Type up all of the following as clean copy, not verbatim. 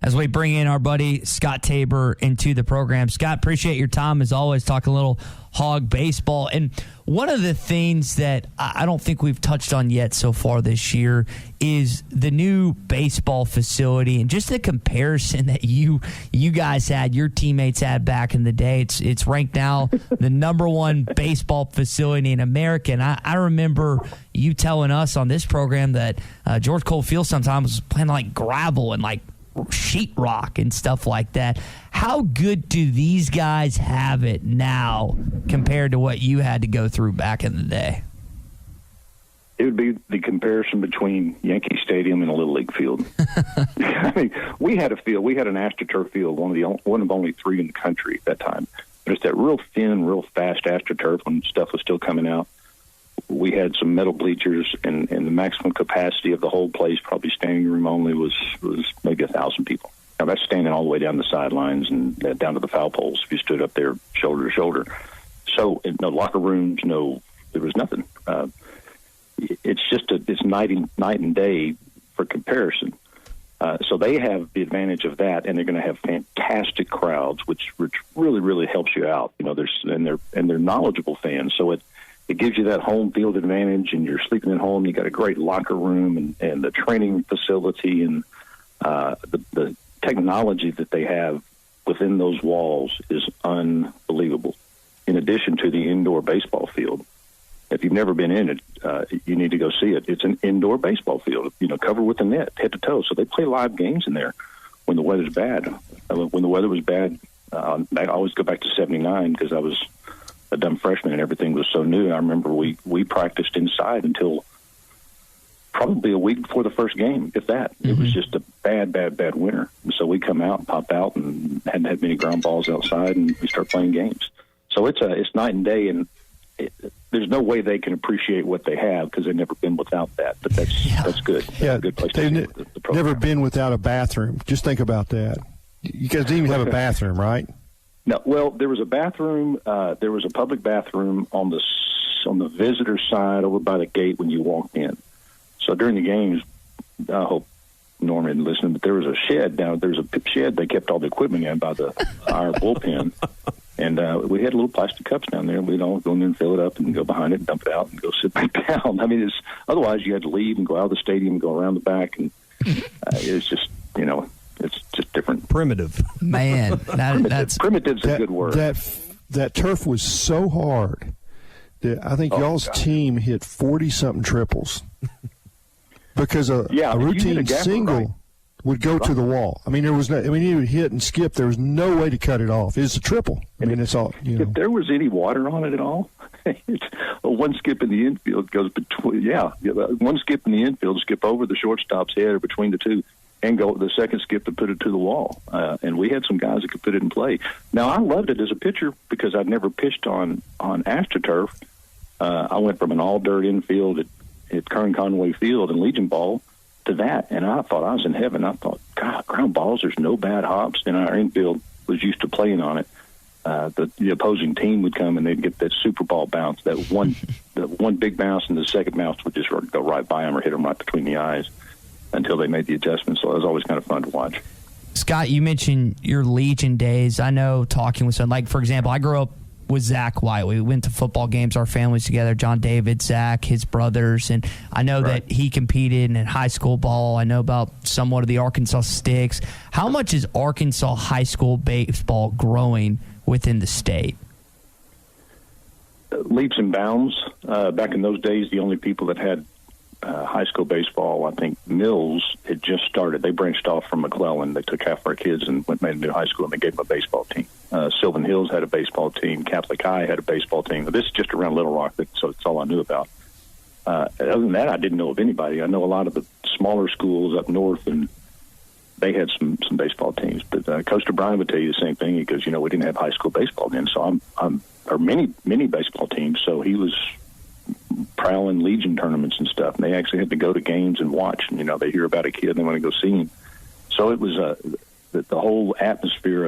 as we bring in our buddy Scott Tabor into the program. Scott, appreciate your time as always, talking a little Hog baseball. And one of the things that I don't think we've touched on yet so far this year is the new baseball facility and just the comparison that you guys had, your teammates had back in the day. It's ranked now the number one baseball facility in America. And I remember you telling us on this program that George Cole Field sometimes was playing like gravel and like sheetrock and stuff like that. How good do these guys have it now compared to what you had to go through back in the day? It would be the comparison between Yankee Stadium and a Little League field. I mean, we had a field. We had an AstroTurf field, one of only 3 in the country at that time. But it's that real thin, real fast AstroTurf when stuff was still coming out. We had some metal bleachers, and the maximum capacity of the whole place, probably standing room only, was maybe 1,000 people. Now, that's standing all the way down the sidelines and down to the foul poles if you stood up there shoulder to shoulder. So, no locker rooms, there was nothing. It's night and day for comparison. So they have the advantage of that, and they're going to have fantastic crowds, which really, really helps you out. They're knowledgeable fans, so it gives you that home field advantage, and you're sleeping at home. You got a great locker room and the training facility and the technology that they have within those walls is unbelievable. In addition to the indoor baseball field, if you've never been in it, you need to go see it. It's an indoor baseball field, covered with a net, head to toe. So they play live games in there when the weather's bad. When the weather was bad, I always go back to '79 because I was a dumb freshman and everything was so new. I remember we practiced inside until probably a week before the first game, if that. Mm-hmm. It was just a bad winter. And so we come out and pop out and hadn't had many ground balls outside, and we start playing games. So it's night and day, and there's no way they can appreciate what they have because they've never been without that. But that's good. Yeah, a good place they've to see the program. Never been without a bathroom. Just think about that. You guys didn't even have a bathroom, right? No. Well, there was a bathroom. There was a public bathroom on the visitor side over by the gate when you walked in. So during the games, I hope Norman didn't listen, but there was a shed down. There's a shed they kept all the equipment in by our bullpen. And we had little plastic cups down there. We'd all go in there and fill it up and go behind it and dump it out and go sit back down. I mean, otherwise you had to leave and go out of the stadium and go around the back. And it's just, it's just different. Primitive. Man, primitive's a good word. That turf was so hard that I think y'all's team hit 40-something triples because a routine single would go to the wall. I mean, he would hit and skip. There was no way to cut it off. It's a triple. It's all. If there was any water on it at all, one skip in the infield goes between. One skip in the infield, skip over the shortstop's head or between the two, and go the second skip to put it to the wall. And we had some guys that could put it in play. Now, I loved it as a pitcher because I'd never pitched on AstroTurf. I went from an all-dirt infield at Kern Conway Field and Legion Ball to that, and I thought I was in heaven. I thought, God, ground balls, there's no bad hops. And our infield was used to playing on it. The opposing team would come and they'd get that super ball bounce, that one big bounce, and the second bounce would just go right by them or hit them right between the eyes until they made the adjustment. So it was always kind of fun to watch. Scott, you mentioned your Legion days. I know talking with some, like, for example, I grew up with Zach White. We went to football games, our families together, John David, Zach, his brothers, and I know that he competed in high school ball. I know about somewhat of the Arkansas Sticks. How much is Arkansas high school baseball growing within the state? Leaps and bounds. Back in those days, the only people that had high school baseball, I think Mills had just started. They branched off from McClellan. They took half our kids and made a new high school, and they gave them a baseball team. Sylvan Hills had a baseball team. Catholic High had a baseball team. This is just around Little Rock, so it's all I knew about. Other than that, I didn't know of anybody. I know a lot of the smaller schools up north, and they had some baseball teams. But Coach O'Brien would tell you the same thing. He goes, we didn't have high school baseball then, so or many baseball teams. So he was prowling Legion tournaments and stuff, and they actually had to go to games and watch. And they hear about a kid and they want to go see him. So it was the whole atmosphere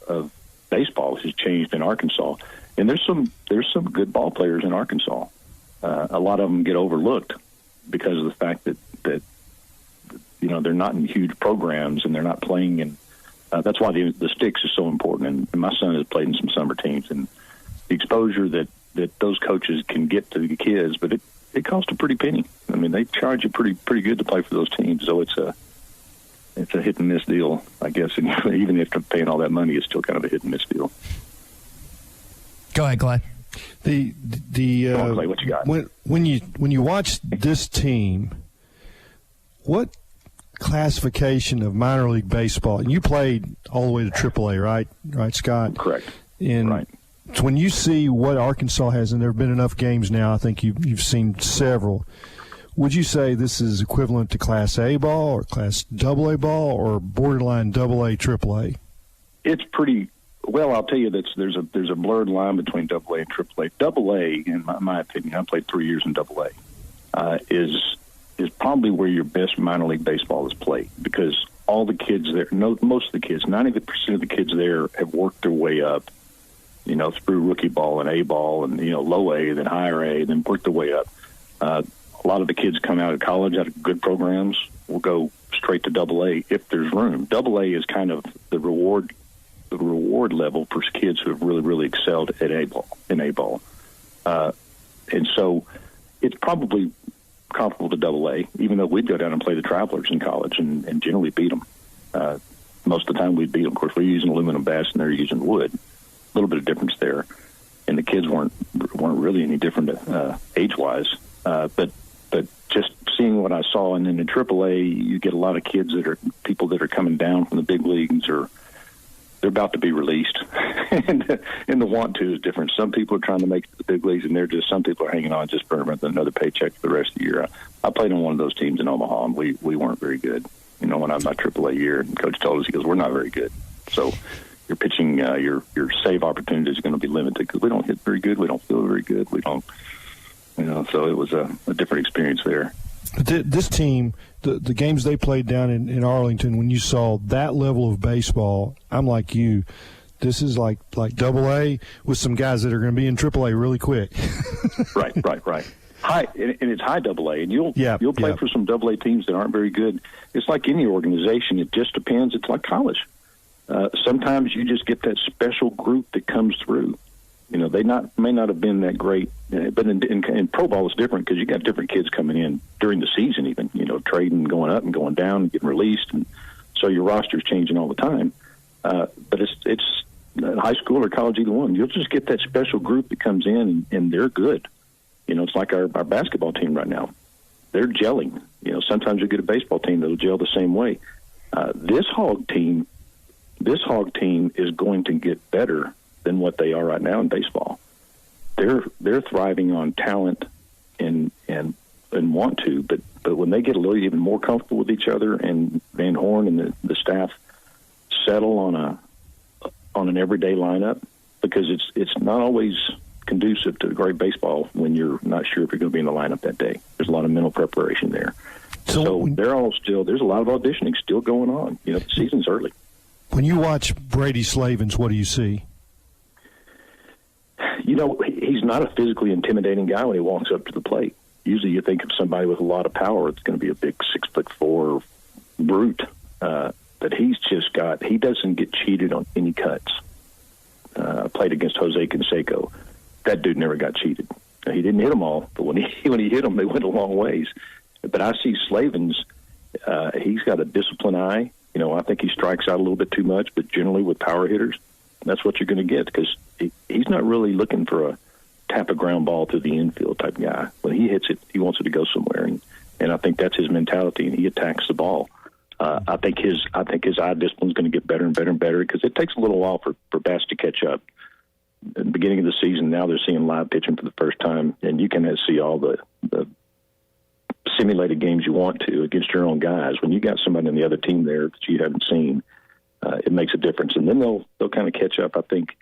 of baseball has changed in Arkansas, and there's some good ball players in Arkansas. A lot of them get overlooked because of the fact that they're not in huge programs and they're not playing in. That's why the sticks is so important. And my son has played in some summer teams, and the exposure that those coaches can get to the kids, but it costs a pretty penny. I mean, they charge you pretty good to play for those teams. So it's a hit and miss deal, I guess. And even if they're paying all that money, it's still kind of a hit and miss deal. Go ahead, Clay. Clay, what you got? When you watch this team, what classification of minor league baseball? And you played all the way to AAA, right, Scott? Correct. Right. When you see what Arkansas has, and there have been enough games now, I think you've seen several. Would you say this is equivalent to Class A ball or Class AA ball or borderline AA, AAA? It's pretty well. I'll tell you that there's a blurred line between AA and AAA. AA, in my opinion, I played 3 years in AA, is probably where your best minor league baseball is played, because all the kids there, most of the kids, 90% of the kids there have worked their way up, through rookie ball and A ball and, low A, then higher A, then worked their way up. A lot of the kids come out of college, out of good programs, will go straight to AA if there's room. AA is kind of the reward level for kids who have really, really excelled at A ball. And so it's probably comparable to AA, even though we'd go down and play the Travelers in college and generally beat them. Most of the time we'd beat them. Of course, we're using aluminum bats and they're using wood. A little bit of difference there. And the kids weren't really any different age-wise. But just seeing what I saw, and then in AAA, you get a lot of kids people that are coming down from the big leagues, or they're about to be released. and the want to is different. Some people are trying to make it to the big leagues, and some people are hanging on just for another paycheck for the rest of the year. I played on one of those teams in Omaha, and we weren't very good. When I was my AAA year, and Coach told us, he goes, we're not very good. So your pitching, your save opportunities are going to be limited because we don't hit very good. We don't feel very good. We don't. So it was a different experience there. This team, the games they played down in Arlington, when you saw that level of baseball, I'm like you. This is like AA with some guys that are going to be in AAA really quick. Right. High, and it's high AA, and you'll play for some AA teams that aren't very good. It's like any organization. It just depends. It's like college. Sometimes you just get that special group that comes through. They may not have been that great, but in pro ball it's different because you got different kids coming in during the season, even trading, going up and going down, and getting released, and so your roster's changing all the time. But it's high school or college, either one. You'll just get that special group that comes in, and they're good. It's like our basketball team right now. They're gelling. Sometimes you get a baseball team that'll gel the same way. This Hog team is going to get better than what they are right now in baseball. They're thriving on talent and want to, but when they get a little even more comfortable with each other, and Van Horn and the staff settle on an everyday lineup, because it's not always conducive to great baseball when you're not sure if you're going to be in the lineup that day. There's a lot of mental preparation there. So they're all there's a lot of auditioning still going on. The season's early. When you watch Brady Slavens, what do you see? He's not a physically intimidating guy when he walks up to the plate. Usually you think of somebody with a lot of power. It's going to be a big 6'4" brute. But he doesn't get cheated on any cuts. I played against Jose Canseco. That dude never got cheated. He didn't hit them all, but when he hit them, they went a long ways. But I see Slavens, he's got a disciplined eye. I think he strikes out a little bit too much, but generally with power hitters, that's what you're going to get, because he's not really looking for a tap a ground ball to the infield type guy. When he hits it, he wants it to go somewhere, and I think that's his mentality, and he attacks the ball. I think his eye discipline is going to get better and better and better, because it takes a little while for bats to catch up. At the beginning of the season, now they're seeing live pitching for the first time, and you can see all the simulated games you want to against your own guys. When you got somebody on the other team there that you haven't seen, it makes a difference, and then they'll kind of catch up. I think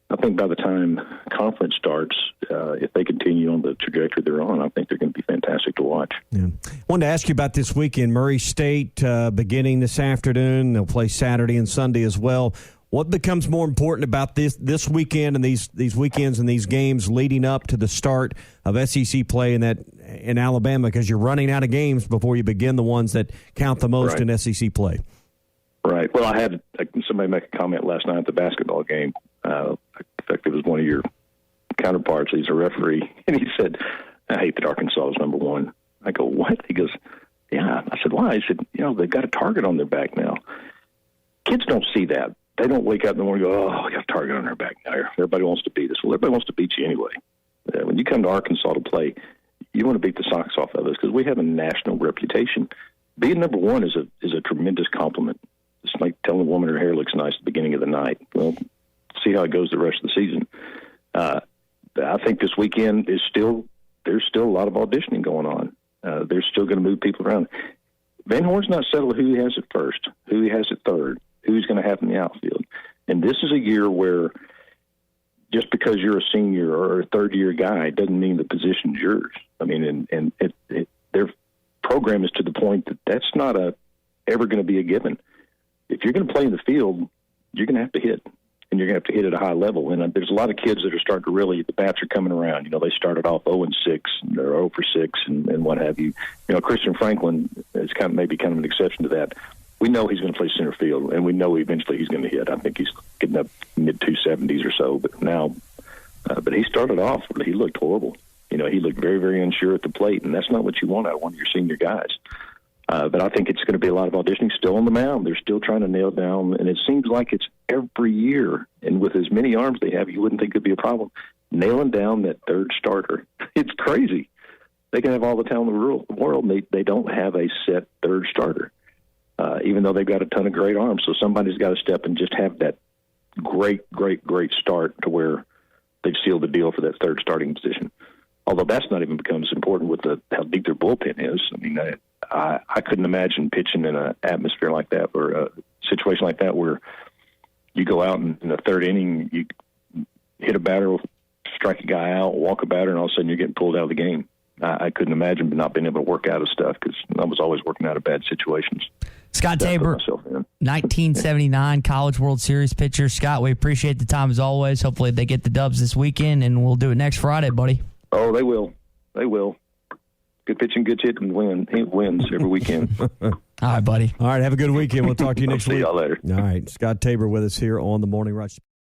by the time conference starts, if they continue on the trajectory they're on, I think they're going to be fantastic to watch. Yeah. I wanted to ask you about this weekend. Murray State beginning this afternoon. They'll play Saturday and Sunday as well. What becomes more important about this weekend and these weekends and these games leading up to the start of SEC play in Alabama, because you're running out of games before you begin the ones that count the most in SEC play? Right. Well, I had somebody make a comment last night at the basketball game. In fact, it was one of your counterparts. He's a referee, and he said, "I hate that Arkansas is number one." I go, "What?" He goes, "Yeah." I said, "Why?" He said, "They've got a target on their back now." Kids don't see that. They don't wake up in the morning and go, "Oh, we got a target on our back now. Everybody wants to beat us." Well, everybody wants to beat you anyway. When you come to Arkansas to play, you want to beat the socks off of us because we have a national reputation. Being number one is a tremendous compliment. It's like telling a woman her hair looks nice at the beginning of the night. Well, see how it goes the rest of the season. I think this weekend there's still a lot of auditioning going on. They're still going to move people around. Van Horn's not settled who he has at first, who he has at third, who he's going to have in the outfield. And this is a year where just because you're a senior or a third-year guy doesn't mean the position's yours. I mean, and their program is to the point that that's not ever going to be a given. If you're going to play in the field, you're going to have to hit, and you're going to have to hit at a high level. And there's a lot of kids that are starting to really, the bats are coming around. They started off 0-6 or 0-6 and what have you. Christian Franklin is maybe kind of an exception to that. We know he's going to play center field, and we know eventually he's going to hit. I think he's getting up mid-270s or so, but he started off, he looked horrible. He looked very, very unsure at the plate, and that's not what you want out of one of your senior guys. But I think it's going to be a lot of auditioning still on the mound. They're still trying to nail down, and it seems like it's every year. And with as many arms they have, you wouldn't think it'd be a problem. Nailing down that third starter, it's crazy. They can have all the talent in the world. They don't have a set third starter, even though they've got a ton of great arms. So somebody's got to step and just have that great, great, great start to where they've sealed the deal for that third starting position. Although that's not even becomes important with how deep their bullpen is. I mean, I couldn't imagine pitching in an atmosphere like that or a situation like that where you go out in the third inning, you hit a batter, strike a guy out, walk a batter, and all of a sudden you're getting pulled out of the game. I couldn't imagine not being able to work out of stuff because I was always working out of bad situations. Scott Tabor, 1979 College World Series pitcher. Scott, we appreciate the time as always. Hopefully they get the dubs this weekend, and we'll do it next Friday, buddy. Oh, they will. They will. Good pitching, good hitting, win. He wins every weekend. All right, buddy. All right, have a good weekend. We'll talk to you next week. See y'all later. All right, Scott Tabor with us here on the Morning Rush.